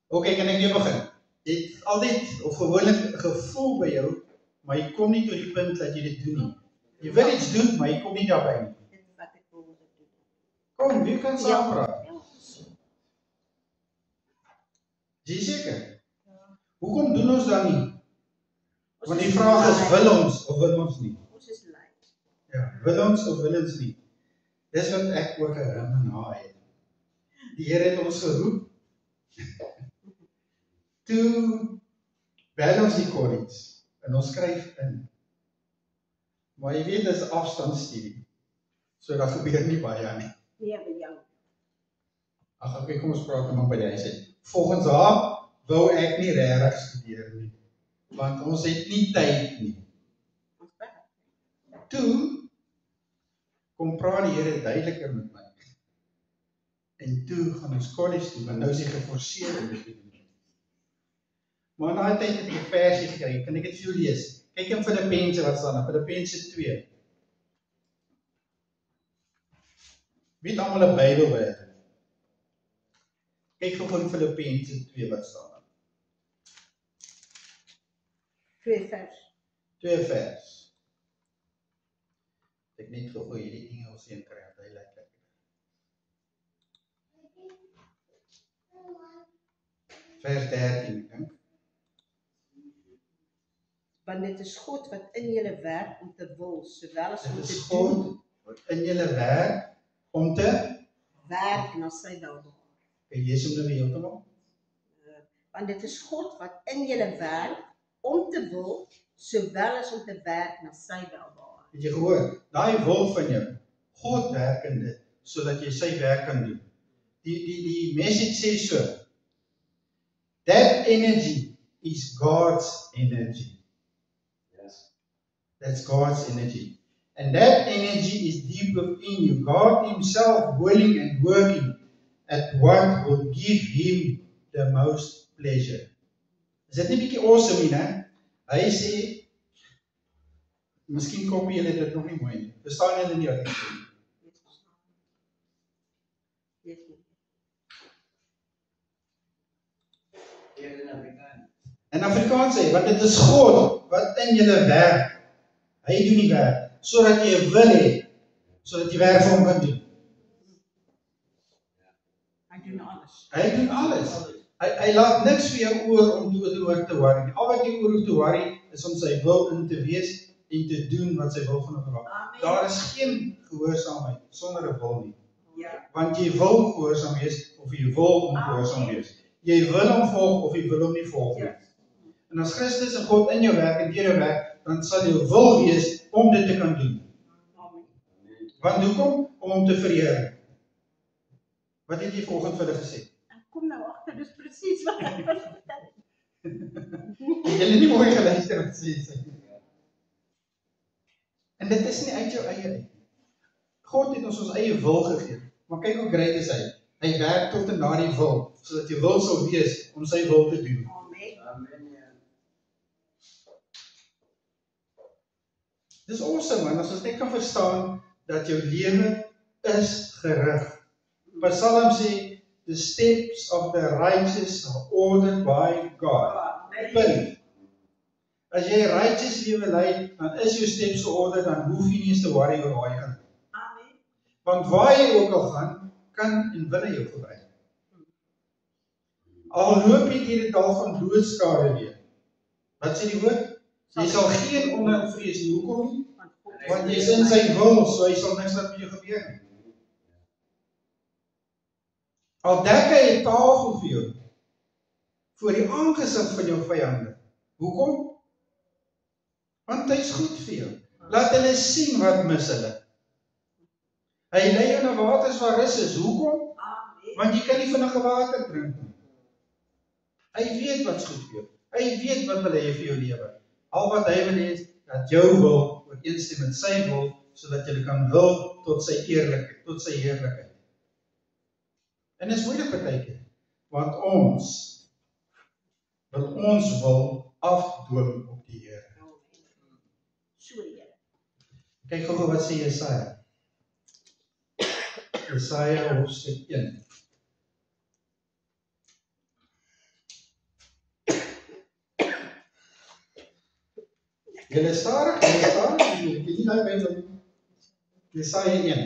Oké, kan ek weer begin? Jy het altyd of gewoonlik 'n gevoel by jou, maar jy kom nie tot die punt dat jy dit doen nie. Jy wil iets doen, maar jy kom nie daarby nie. Dit is wat ek wil doen. Kom, wie kan saam praat? Ja. Is jy seker? Hoekom doen ons dan nie? Want die vraag is, wil ons of wil ons nie? Ons is lui. Ja, wil ons of wil ons nie? Dis wat ek ook 'n rim en haai het. Die Here het ons geroep. Toe bel ons die college en ons skryf in. Maar jy weet, dis 'n afstandstudie. So daar gebeur nie baie nie. Nee, by jou. Ag, okay, kom ons praat maar by die huis uit. Volgens haar wou ek nie regtig studeer nie, want ons het nie tyd nie. Toe kom praat die Here duideliker met my. En toe gaan ons college toe, want nou is hy geforseer om dit te doen. Maar in daai tyd het ek 'n versie gekry, kan ek dit vir jou lees? Kyk in Filippense wat staan daar, Filippense 2. Wie het almal 'n Bybel by hulle? Kyk gou in Filippense 2 wat staan daar. 2 vers. 2 vers. Ek net gou hierdie Engels een kry, want hy lyk lekker. Vers 13, ek dink. Want dit is God wat in julle werk om te wil, sowel as om Dit te is doen. God wat in julle werk om te Werk na sy welbehaag. Ek lees hom nou weer heeltemal. Want dit is God wat in julle werk om te wil, sowel as om te werk na sy welbehaag. Het jy gehoor? Daai wil van jou, God werk in dit, sodat jy sy werk kan doen. Die message sê so, that energy is God's energy. Yes. That's God's energy. And that energy is deep within you. God himself willing and working at what will give him the most pleasure. Is dit nie bietjie awesome nie, né? Hy sê, miskien kopie julle dit nog nie mooi nie. Verstaan julle nie wat ek sê nie? In Afrikaans sê, want dit is God wat in julle werk. Hy doen die werk, sodat jy 'n wil het, sodat jy werk vir hom kan doen. Hy doen alles. Hy doen alles. Hy laat niks vir jou oor om oor te worry. Al wat jy oor hoef te worry, is om sy wil in te wees en te doen wat sy wil van hom verwag. Daar is geen gehoorsaamheid sonder 'n wil nie. Ja. Want jy wil gehoorsaam wees of jy wil ongehoorsaam wees. Jy wil hom volg of jy wil hom nie volg nie. En as Christus en God in jou werk en deur jou werk, dan sal jou wil wees om dit te kan doen. Amen. Want hoekom? Om hom te vereer. Wat het jy vanoggend vir hulle gesê? Ek kom nou agter, dis presies wat ek wil vertel. Het julle nie mooi geluister wat sê? En dit is nie uit jou eie uit. God het ons eie wil gegee. Maar kyk hoe great is hy. Hy werk tot en na die wil, sodat jy wil sal wees om sy wil te doen. Amen. Amen. Dis awesome man, as ons net kan verstaan dat jou lewe is gerig. Psalm sê, the steps of the righteous are ordered by God. Punt. As jy 'n righteous lewe lei, dan is jou steps georder, dan hoef jy nie eens te worry oor waar jy gaan. Amen. Want waar jy ook al gaan, kan en wil hy jou verby. Al loop jy deur die dal van doodskade weer. Wat sê die woord? Jy sal geen onvrees nie. Hoekom nie? Want jy is in sy wil, so hy sal niks laat met jou gebeur nie. Al dek hy 'n tafel vir jou, voor die aangesig van jou vyande. Hoekom? Want hy is goed vir jou. Laat hulle sien wat mis hulle. Hy lei jou na waters waar rus is. Hoekom? Amen. Want jy kan nie vinnige water drink nie. Hy weet wat's goed vir jou. Hy weet wat wil hy vir jou lewe. Al wat hy wil is dat jou wil ooreenstem met sy wil, sodat jy kan wil tot sy eerlikheid, tot sy heerlikheid. En dit is moeilik partykeer, want ons wil afdwing op die Here. So Here. Kyk gou wat sê Jesaja. Jesaja hoofstuk 1. Julle stadig, jy nie daai Bybel nie. Jesaja 1.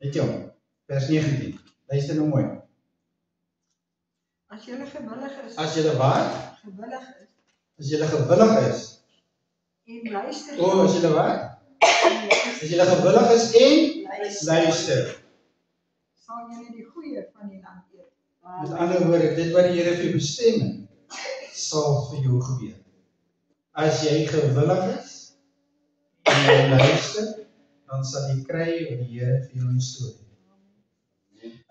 Weet jy hom? Vers 19. Luister nou mooi. As julle gewillig is, As julle wat? gewillig is, As julle gewillig is. en luister, As julle wat? As julle gewillig is en luister. sal julle die goeie van die land eet. Met ander woorde, dit wat die Here vir jou bestem het, sal vir jou gebeur. As jy gewillig is en jy luister, dan sal jy kry wat die Here vir jou instoot.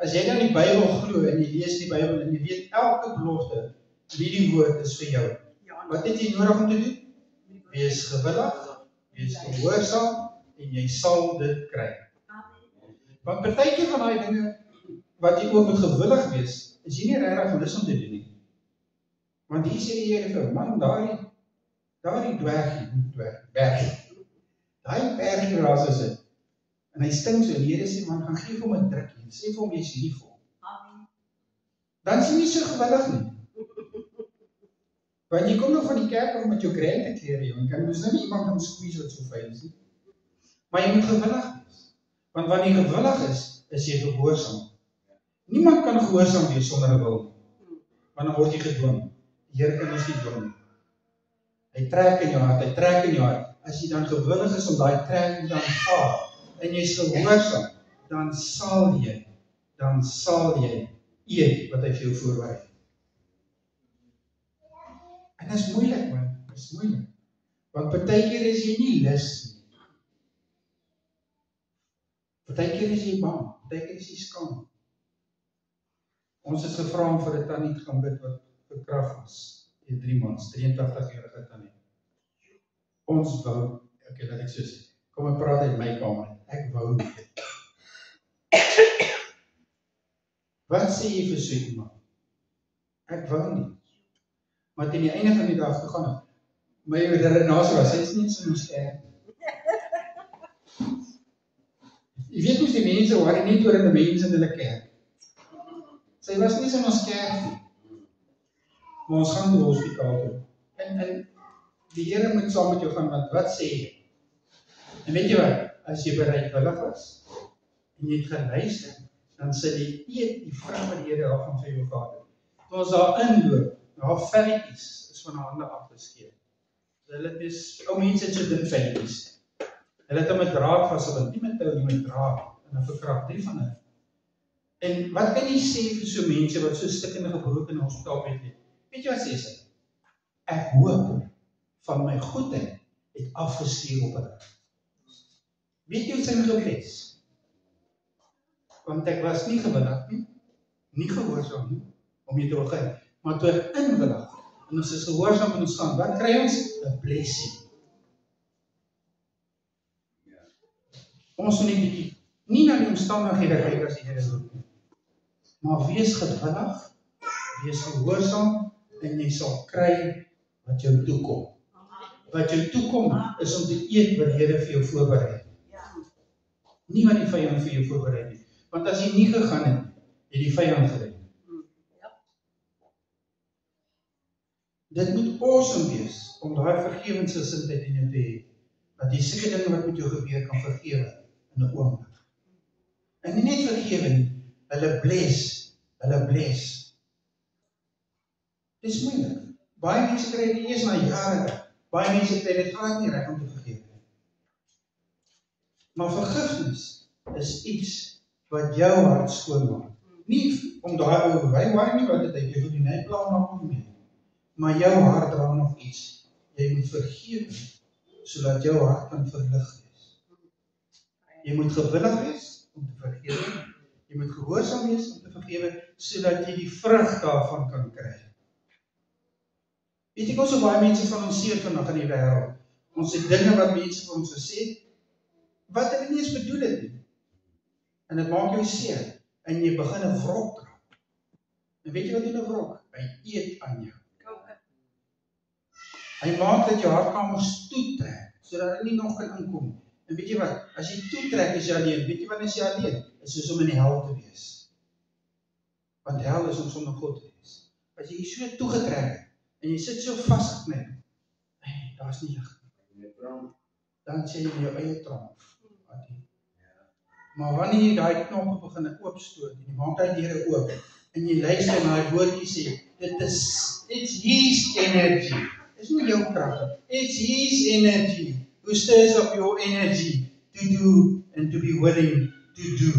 As jy dan die Bybel glo en jy lees die Bybel en jy weet elke belofte, die woord is vir jou. Wat het jy nodig om te doen? Wees gewillig, wees gehoorsaam en jy sal dit kry. Want partykeer van daai dinge wat jy ook moet gewillig wees, is jy nie regtig lus om te doen nie. Want hier sê die Here vir man, daai bergie, daai bergie raas is dit. En hy sting so, die Here sê, man, gaan gee vir hom 'n drukkie, sê vir hom, jy is lief vir hom. Dan is jy nie so gewillig nie. Want jy kom nog van die kerk af met jou krente klere, jy kan dus nou nie iemand gaan squeeze wat so vuil is nie. Maar jy moet gewillig wees. Want wanneer jy gewillig is jy gehoorsaam. Niemand kan gehoorsaam wees sonder 'n wil. Want dan word jy gedwing. Die Here kan ons nie dwing nie. Hy trek in jou hart, As jy dan gewillig is om daai trek te aanvaar en jy is gehoorsaam, dan sal jy eet wat hy vir jou voorberei. En dit is moeilik, man. Dit is moeilik. Want partykeer is jy nie lus nie. Partykeer is jy bang, partykeer is jy skaam. Ons is gevra om vir 'n tannie te gaan bid wat verkragt was. 3 maande, 83-jarige tannie. Ons wou, laat ek so sê, kom ek praat uit my kamer, ek wou nie. Wat sê jy vir so iemand? Ek wou nie. Maar teen die einde van die dag toe gaan het, my redenasie was, hy is nie so sterk. Jy weet hoe die mense waar nie oor die mense in hulle kerk. Sy was nie so sterk nie. Maar ons gaan die hospitaal toe. En die Here moet saam met jou gaan, want wat sê jy? En weet jy wat, as jy bereidwillig was, en jy het geluister, dan sal jy eet die vrug wat die Here daarvan vir jou gehad het. Toe ons daar inloop, haar velletjies is van haar hande afgeskeer. Hulle is, ou mense het so dun velletjies. Hulle het hom met draad vasgebind, nie met tou, nie met draad, en dan verkragt 3 van hulle. En wat kan jy sê vir so mense wat so stikkende gebroken in die hospitaalbed het? Weet jy wat sê sy? Ek hoop van my goedheid het afgestuur op hulle. Weet jy hoe sy gebless? Want ek was nie gewillig nie, nie gehoorsaam nie, om jy te begin, maar toe ek inwillig, en ons is gehoorsaam en ons gaan, wat kry ons? 'n blessing. Ons moet nie na die omstandighede kyk as die Here roep nie, maar wees gewillig, wees gehoorsaam, en jy sal kry wat jou toekom. Wat jou toekom is om te eet wat die Here vir jou voorberei het. Nie wat die vyand vir jou voorberei het. Want as jy nie gegaan het, het die vyand gered. Dit moet awesome wees om daai vergewensgesindheid in jou te hê, dat jy sulke dinge wat met jou gebeur kan vergewe in 'n oomblik. En nie net vergewe nie, hulle bless. Dis moeilik. Baie mense kry dit eers na jare. Baie mense kry dit glad nie reg om te vergewe. Maar vergifnis is iets wat jou hart skoon maak. Nie om daai ou wyn nie wat dit uit jou doen, hy pla nog nie meer. Maar jou hart dra nog iets. Jy moet vergewe sodat jou hart kan verlig wees. Jy moet gewillig wees om te vergewe. Jy moet gehoorsaam wees om te vergewe sodat jy die vrug daarvan kan kry. Weet jy, ons so baie mense van ons seer vandag in die wêreld. Ons het dinge wat mense vir ons gesê het, wat hulle nie eens bedoel het nie. En dit maak jou seer, en jy begin 'n wrok dra. En weet jy wat doen 'n wrok? Hy eet aan jou. Hy maak dat jou hartkamers toetrek, sodat hy nie nog kan inkom. En weet jy wat, as jy toetrek is jy alleen. Weet jy wat is jy alleen? Is soos om in die hel te wees. Want hel is om sonder God te wees. As jy so toegetrek het, en jy sit so vasgeknip, daar's nie lig nie. Dan sê jy in jou eie tronk. Maar wanneer jy daai knoppe begin oopstoot, en jy maak daai deure oop, en jy luister na die woordjie sê, it's his energy. It's nie jou krag. It's his energy who stirs up your energy to do and to be willing to do.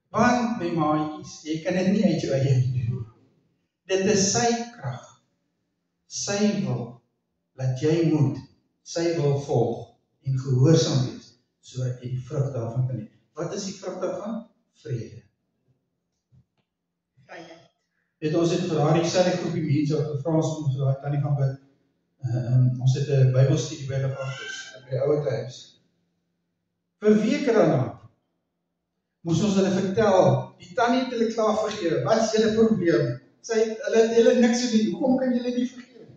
Want my maatjies, jy kan dit nie uit jou eie doen. Dit is sy krag. Sy wil dat jy moet, sy wil volg en gehoorsaam wees, sodat jy die vrug daarvan kan hê. Wat is die vrug daarvan? Vrede. Weet, ons het vir daardie selfe groepie mense wat gevra ons om vir daai tannie gaan bid. Ons het 'n Bybelstudie by hulle gehad, by die ouer huis. Vir weke daarna moes ons hulle vertel, die tannie het hulle klaar vergewe. Wat is julle probleem? Hulle het julle niks gedoen. Hoekom kan julle nie vergewe?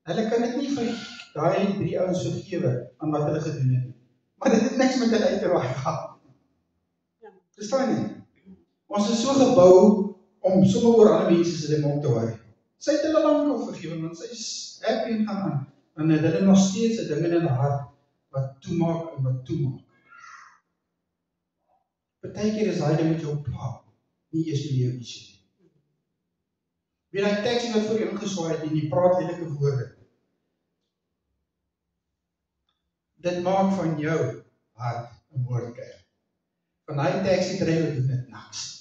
Hulle kan dit nie vir daai 3 ouens vergewe aan wat hulle gedoen het. Maar dit het niks met hulle uit te raai gehad. Verstaan nie? Ons is so gebou om sommer oor ander mense se dinge om te worry. Sy het hulle lang nog vergewe, want sy is happy en gaan aan. Dan het hulle nog steeds 'n ding in hulle hart wat toemaak en wat toemaak. Partykeer is daai ding met jou pla, nie eers met jou issue. Wie daai taxi wat voor jou ingeswaai het en jy praat lelike woorde. Dit maak van jou hart 'n moordkuil. Van daai taxi drywer doen dit niks.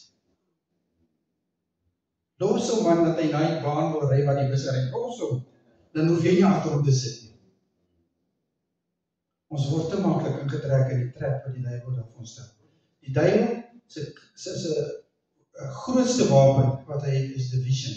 Los hom man dat hy daai baan wil ry wat die bus ry. Los hom. Dan hoef jy nie agterom te sit nie. Ons word te maklik ingetrek in die trap wat die duiwel daar vir ons stel. Die duiwel se grootste wapen wat hy het is division.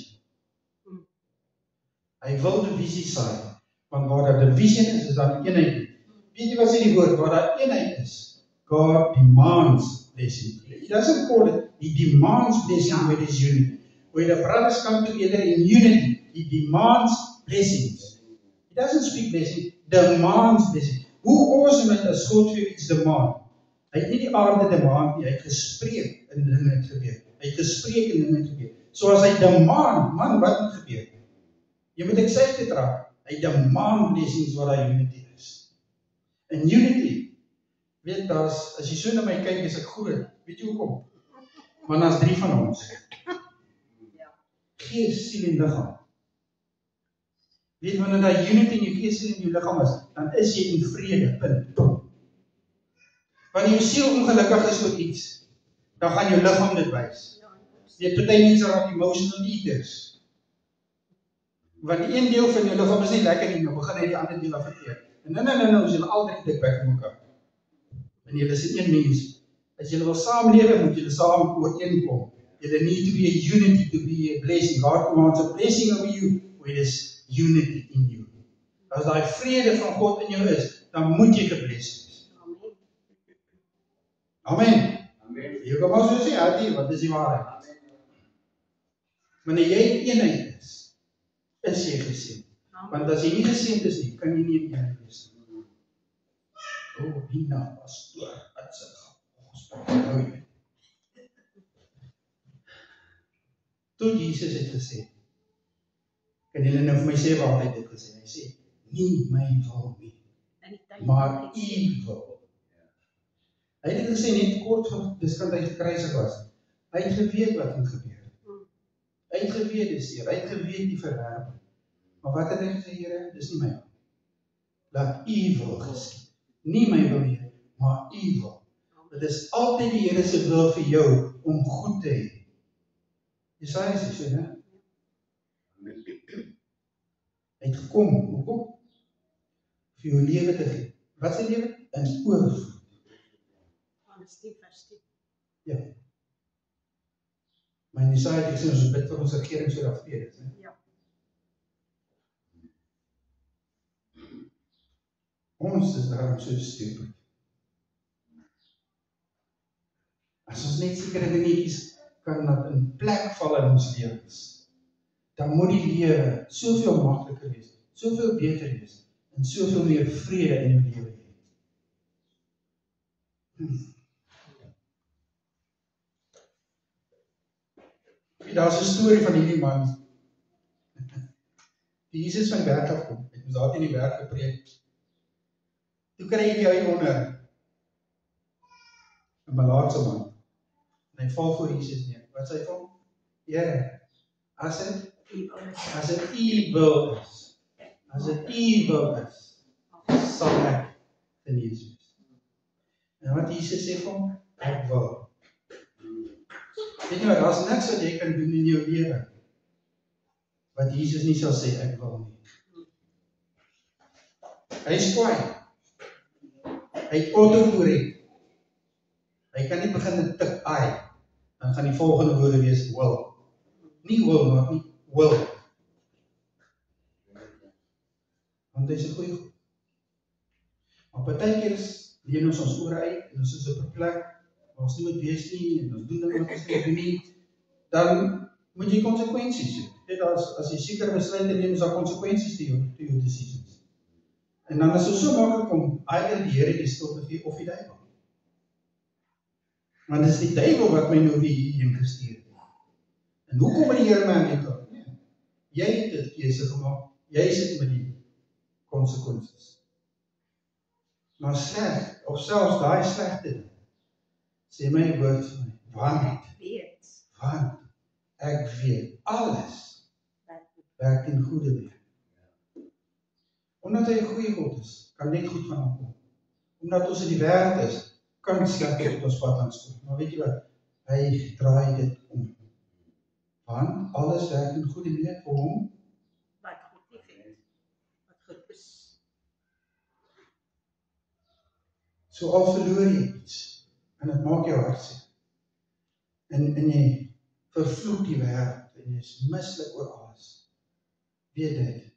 Hy wil divisie saai, want waar daar division is daar eenheid. Weet jy wat sê die woord, waar daar eenheid is? God demands blessing. He doesn't call it, he demands blessing where there is unity. Where the brothers come together in unity, he demands blessings. He doesn't speak blessing, demands blessing. Hoe awesome het as God vir iets demand? Hy het nie die aarde demand nie, hy het gespreek en dinge het gebeur. Hy het gespreek en dinge het gebeur. So as hy demand, man, wat moet gebeur? Jy moet excited raak. Hy demand blessings waar daar unity is. En unity, weet as jy so na my kyk, is ek groot. Weet jy hoekom? Want daar's 3 van ons. Gees, siel en liggaam. Weet, wanneer daar unity in jou gees, siel en jou liggaam is, dan is jy in vrede, punt. Wanneer jou siel ongelukkig is oor iets, dan gaan jou liggaam dit wys. Weet, party mense raak emotional eaters. Want die een deel van jou liggaam is nie lekker nie, dan begin hy die ander deel afgeteer. En nou, is julle al 3 dik weg van mekaar. En julle is een mens. As julle wil saamlewe, moet julle saam ooreenkom. There need to be a unity, to be a blessing. God wants a blessing over you, where there is unity in you. As daai vrede van God in jou is, dan moet jy gebless wees. Amen. Amen. Jy kan maar so sê, Adi, wat is die waarheid? Wanneer jy eenheid is jy geseënd. Want as jy nie geseënd is nie, kan jy nie in eenheid wees nie. Hina, pastoor, wat se gaan. Toe Jesus het gesê, kan julle nou vir my sê waar hy dit gesê? Hy sê, nie my wil nie, maar u wil. Hy het dit gesê net kort voor diskant hy gekruisig was. Hy het geweet wat moet gebeur. Hy het geweet die seer, hy het geweet die verwerping. Maar wat het hy gesê, Here, dis nie my wil. Laat u wil geskied. Nie my wil nie, maar u wil. Dit is altyd die Here se wil vir jou om goed te hê. Jesaja sê so, né? Hy het gekom, hoekom? Vir jou lewe te gee. Wat is die lewe? In oorvloed. Ja. Maar in Jesaja het gesê, ons bid vir ons regering so dat vrede is, né? Ja. Ons is daarom so stupid. As ons net sekere dingetjies kan dat in plek val in ons lewens, dan moet die lewe soveel makliker wees, soveel beter wees, en soveel meer vrede in jou lewe hê. Daar's 'n storie van hierdie man. Toe Jesus van die berg afkom, het ons daar in die berg gepreek. Toe kry hy onder 'n malaatse man. En hy val voor Jesus neer. Wat sê hy vir hom? Here, as dit evil is, sal ek genees wees. En wat Jesus sê vir hom? Ek wil. Weet jy wat, daar is niks wat jy kan doen in jou lewe wat Jesus nie sal sê, ek wil nie. Hy is kwaai. Hy het autocorrect. Hy kan nie begin tik I, dan gaan die volgende woorde wees wil. Nie wil, maar nie wil. Want hy is 'n goeie God. Maar partykeer leen ons ore uit, en ons is op 'n plek, waar ons nie moet wees nie, en ons doen dinge wat ons nie doen nie, dan moet jy konsekwensies hê. Dit as jy sekere besluite neem, is daar konsekwensies te jou decisions. En dan is het so maklik om either die Here die skuld te gee of die duiwel. Want dit is die duiwel wat my nou weer hierheen gestuur het. En hoekom het die Here my aan die kant? Nee. Jy het dit keuse gemaak, jy sit met die konsekwensies. Maar sleg, of selfs daai slegte ding, sê my woord vir my, want ek weet, alles werk ten goeie mee. Omdat hy 'n goeie God is, kan net goed van hom kom. Omdat ons in die wêreld is, kan slegte op ons pad aanspoor. Maar weet jy wat? Hy draai dit om. Want alles werk ten goeie mee vir hom. Wat goed is. So al verloor jy iets, en dit maak jou hart seer. En jy vervloek die wêreld, en jy is mislik oor alles. Weet dit,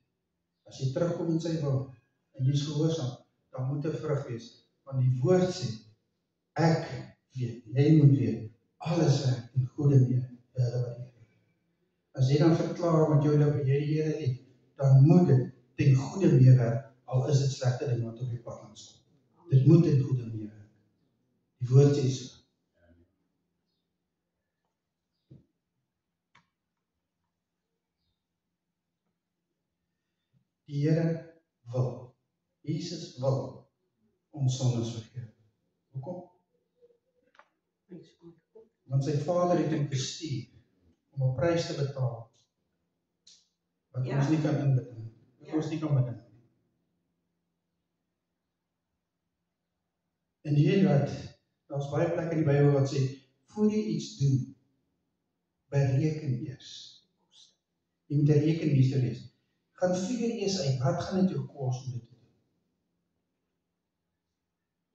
as jy terugkom in sy wil, en jy is gehoorsaam, dan moet 'n vrug wees, want die woord sê, ek weet, jy moet weet, alles werk ten goeie mee vir hulle wat die Here lief. As jy dan verklaar met jou lippe, jy die Here lief, dan moet dit ten goeie mee werk, al is dit slegte ding wat op die pad langs kom. Dit moet ten goeie mee werk. Die woord sê so. Die Here wil, Jesus wil ons sondes vergewe. Hoekom? Want sy Vader het hom gestuur om 'n prys te betaal wat ons nie kan inbeding, wat ons nie kan beding. En jy weet wat, daar's baie plekke in die Bybel wat sê, voor jy iets doen, bereken eers. Jy moet 'n rekenmeester wees. Gaan figure eers uit, wat gaan dit jou kos om dit te doen?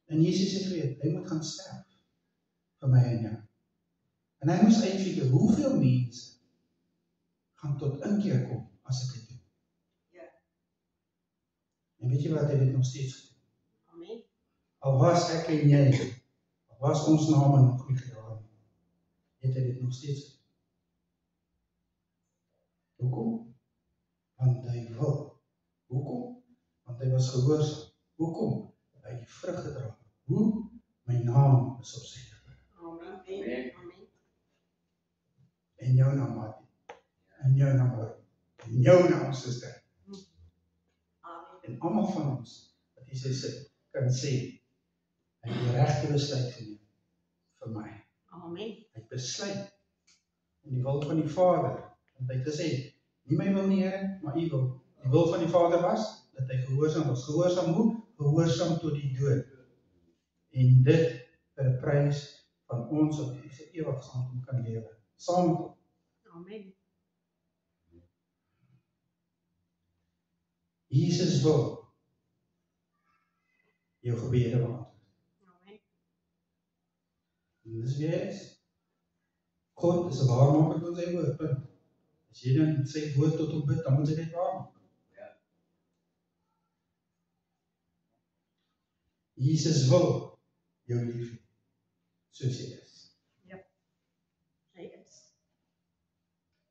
En Jesus het geweet, hy moet gaan sterf vir my en jou. En hy moes uitfigure, hoeveel mense gaan tot inkeer kom as ek dit doen? En weet jy wat, hy dit nog steeds gedoen? Amen. Al was ek en jy, al was ons name nog nie gedaan, het hy dit nog steeds gedoen. Hoekom? Want hy wil. Hoekom? Want hy was gehoorsaam. Hoekom? Hy het die vrug gedra. Hoe? My naam is op sy lippe. Amen. En jou naam, Mati. En jou naam, Hoi. En jou naam, suster. Amen. En almal van ons, wat hier sit, kan sê, hy het die regte besluit geneem vir my. Amen. Hy het besluit om die wil van die Vader, want hy het gesê, nie my wil nie, Here, maar u wil. Die wil van die Vader was, dat hy gehoorsaam was. Gehoorsaam hoe? Gehoorsaam tot die dood. En dit vir 'n prys van ons wat vir ewig saam kan lewe. Saam met hom. Amen. Jesus wil jou gebede beantwoord. Amen. En dis wie hy is. God is 'n waarmaker van sy woord, punt. As jy dan sy woord tot hom bid, dan moet jy dit waarmaak. Jesus wil jou lief hê, soos jy is. Hy is.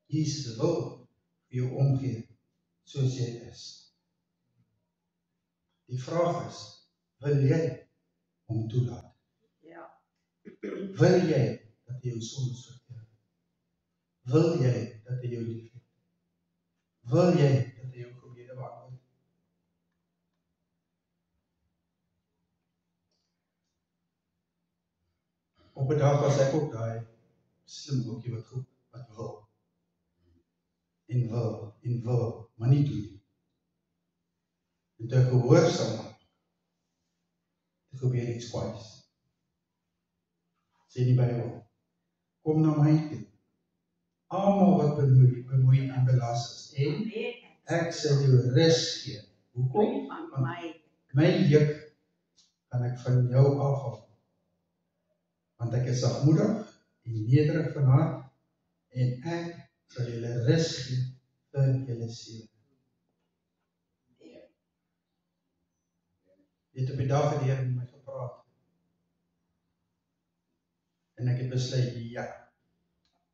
Jesus wil vir jou omgee, soos jy is. Die vraag is, wil jy hom toelaat? Ja. Wil jy dat hy jou sondes vergewe? Wil jy dat hy jou lief het? Wil jy dat hy jou slim ookie wat wil. En wil, maar nie doen nie. En toe gehoorsaam maak, toe gebeur iets kwaads. Sê die Bybel, kom na my toe, almal wat bemoeid en belas is, en ek sal jou rus gee. Hoekom? Want my juk kan ek van jou afhaal. Want ek is sagmoedig en nederig van hart, en ek sal julle rus gee vir julle siele. Weet op die dag het die Here met my gepraat. En ek het besluit, ja,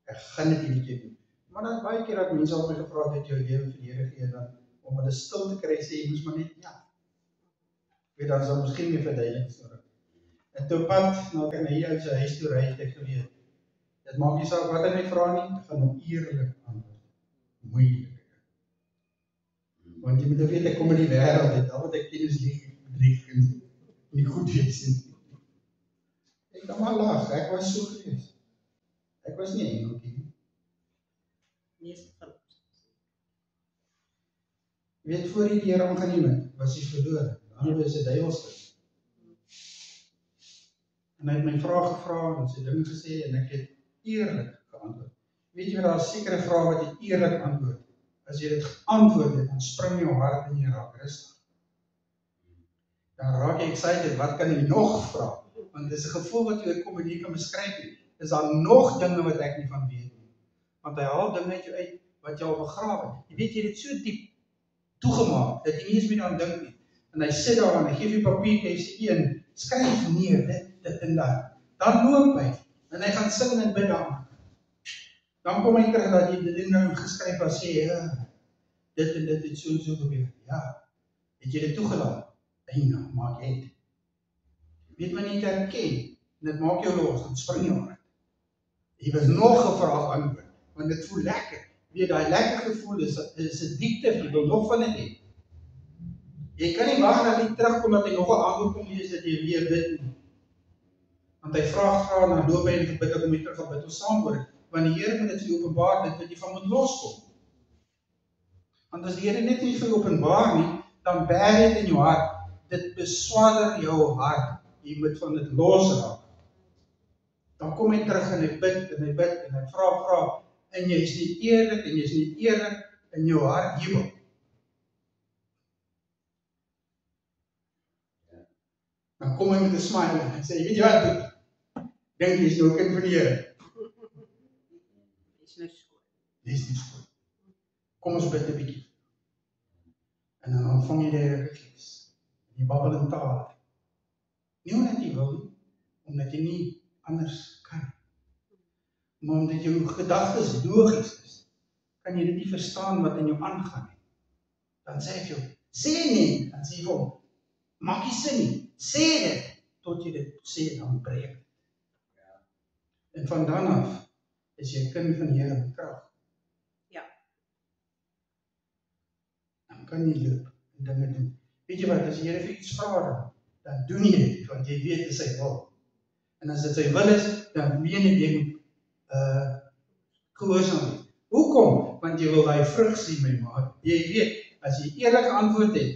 ek gaan dit hierdie keer doen. Maar dan baie keer dat mense al my gevra het, jou lewe vir die Here gee, dan om hulle stil te kry, sê jy moes maar net ja. Weet, dan sal miskien nie verduidelik nodig. En toe pad, nou ek na hier uit sy huis toe ry, het ek geweet, dit maak nie saak wat hy my vra nie, ek gaan hom eerlik antwoord. Moeilik. Want jy moet weet, ek kom in die wêreld, het al wat ek ken is lieg en nie goed wees nie. Ek kan maar lag, ek was so gewees. Ek was nie engeltjie nie. Jy weet, voor die Here aangeneem het, was hy verloor. Dan was hy duiwelskap. En hy het my vrae gevra en sy dinge gesê en ek het eerlik geantwoord. Weet jy wat, daar is sekere vrae wat jy eerlik antwoord. As jy dit geantwoord het, dan spring jou hart en jy raak rustig. Dan raak jy excited, wat kan jy nog vra? Want dit is 'n gevoel wat jy kom en jy kan beskryf nie. Is daar nog dinge wat ek nie van weet nie? Want hy haal dinge uit jou uit wat jy al begrawe. Jy weet, jy het dit so diep toegemaak dat jy nie eens meer aan dink nie. En hy sit daar en hy gee jy papier, hy sê een, skryf neer dit en dat. Dan loop hy en hy gaan sing en bid aan. Dan kom hy terug dat jy dit nou geskryf en sê, ja, dit en dit het so en so gebeur. Ja, het jy dit toegelaat? En nou maak jy het. Weet my nie te herken, en dit maak jou los, dan spring jou uit. Jy was nog 'n vraag antwoord, want dit voel lekker. Weet, daai lekker gevoel is 'n diepte, jy wil nog van dit hê. Jy kan nie wag dat hy terugkom, dat hy nog 'n antwoord kom lees, dat jy weer bid nie. Want hy vra, dan loop hy en gebid, om jy terug op bid, ons saam word. Want die Here moet dit vir jou openbaar, dit wat jy van moet loskom. Want as die Here net nie vir jou openbaar nie, dan bær dit in jou hart. Dit beswaarder jou hart. Jy moet van dit losraak. Dan kom hy terug en hy bid en hy vra en jy is nie eerlik in jou hart jubel. Dan kom hy met 'n smile en hy sê, weet jy wat doen? Dink jy is nou 'n kind van die Here. Dis nie skoon. Kom ons bid 'n bietjie. En dan ontvang jy die Heilige Gees. Jy babbel in tale. Nie omdat jy wil nie, omdat jy nie anders kan. Maar omdat jou gedagtes logies is, kan jy dit nie verstaan wat in jou aangaan nie. Dan sê ek jou, sê nie, dan sê jy vir hom, maak nie sin nie, sê dit, tot jy dit sê, dan breek. En van dan af, is jy 'n kind van die Here met krag. Dan kan jy loop en dinge doen. Weet jy wat, as die Here vir iets vra, dan doen jy dit, want jy weet dis sy wil. En as dit sy wil is, dan meen jy moet gehoorsaam wees. Hoekom? Want jy wil daai vrug sien, my maat. Jy weet, as jy eerlik geantwoord het,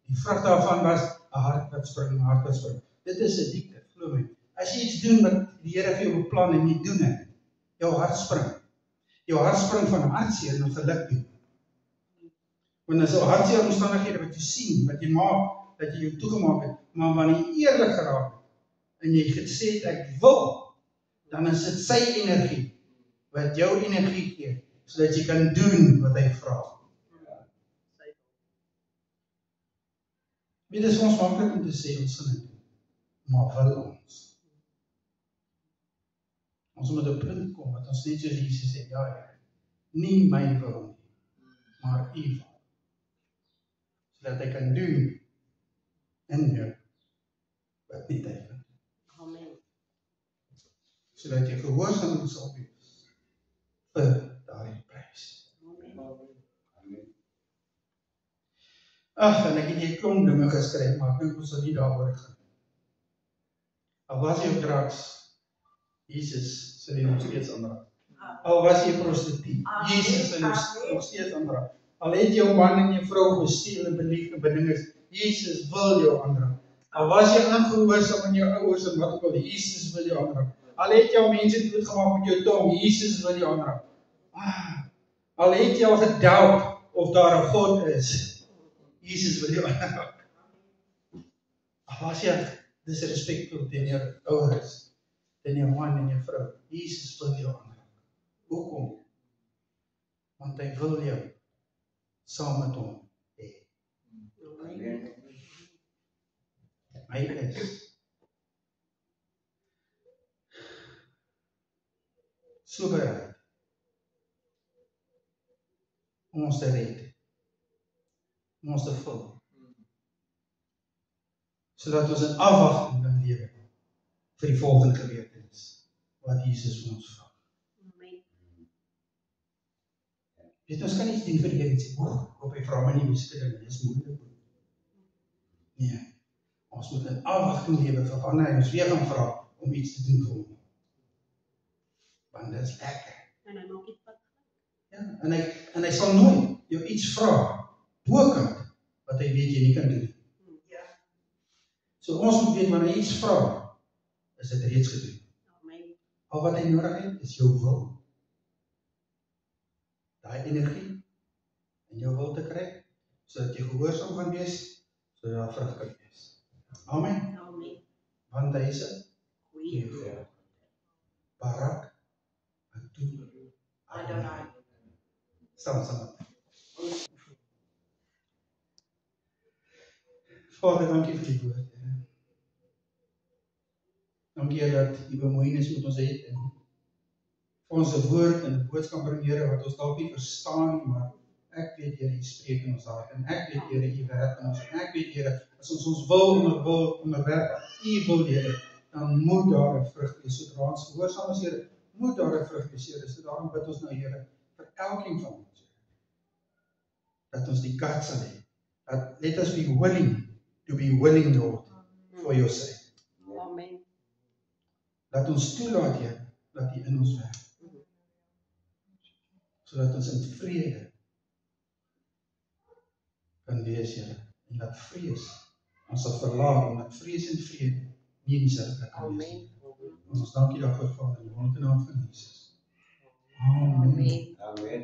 die vrug daarvan was 'n hart wat spring. Dit is 'n diepte, glo my. As jy iets doen wat die Here vir jou beplan en nie doen het, jou hart spring. Jou hart spring van hartseer na geluk toe. Want as jou hartseer omstandighede wat jy sien, wat jy maak, dat jy jou toegemaak het, maar wanneer jy eerlik geraak het, en jy gesê het, ek wil, dan is dit sy energie, wat jou energie gee, sodat jy kan doen wat hy vra. Dit is ons maklik om te sê, ons gaan dit doen, maar wil ons. Ons moet op 'n punt kom, wat ons net soos Jesus sê, ja, Here, nie my wil nie, maar u wil. Sodat hy kan doen in jou, wat nie hy wil. Amen. Sodat jy gehoorsaam sal wees vir daardie prys. Amen. Ag, en ek het hier 'n klomp dinge geskryf, maar ek dink ons sal nie daaroor gaan. Al was hy op drugs, Jesus sal jy nog steeds aanraak. Al was jy 'n prostituut, Jesus sal jou nog steeds aanraak. Al het jou man en jou vrou gesteel en belieg en beding is, Jesus wil jou aanraak. Al was jy ongehoorsaam aan jou ouers en wat ook al, Jesus wil jou aanraak. Al het jy al mense doodgemaak met jou tong, Jesus wil jou aanraak. Al het jy al gedoubt of daar 'n God is, Jesus wil jou aanraak. Al was jy disrespectful teen jou ouers, teen jou man en jou vrou, Jesus wil jou aanraak. Hoekom? Want hy wil jou saam met hom hê. Hy is so bereid om ons te red, om ons te vul, sodat ons in afwagting kan lewe vir die volgende gebeurtenis wat Jesus vir ons vra. Weet ons kan nie dien vir die Here sê, op hy vra my nie wiskunde, dit is moeilik. Nee, ons moet in afwagting lewe vir wanneer hy ons weer gaan vra om iets te doen vir hom. Want dit is lekker. En hy maak dit wat. Ja, en hy sal nooit jou iets vra, bokant, wat hy weet jy nie kan doen. So ons moet weet, wanneer hy iets vra, is dit reeds gedoen. Al wat hy nodig het, is jou wil. Daai energie en jou wil te kry, sodat jy gehoorsaam gaan wees, sodat daar vrug kan wees. Amen. Want hy is 'n goeie God. Barak, Adonai. Saam. Vader, dankie vir die woord. Dankie dat die bemoeienis met ons het en vir ons 'n woord en 'n boodskap bring, Here, wat ons dalk nie verstaan nie, maar ek weet, Here, U spreek in ons hart en ek weet, Here, U werk in ons en ek weet, Here, as ons wil onderwerp U wil, Here, dan moet daar 'n vrug wees. Sodra ons gehoorsaam is, Here, moet daar 'n vrug wees, Here. So daarom bid ons nou, Here, vir elkeen van ons, Here, dat ons die guts sal hê. Dat let us be willing to be willing, Lord, for your sake. Amen. Laat ons toelaat, Here, dat U in ons werk. Sodat ons in vrede kan wees, Here. En dat vrees ons sal verlaat, omdat vrees en vrede nie in dieselfde plek kan wees. Ons dankie daarvoor, Vader, in die wonderlike naam van Jesus. Amen. Amen.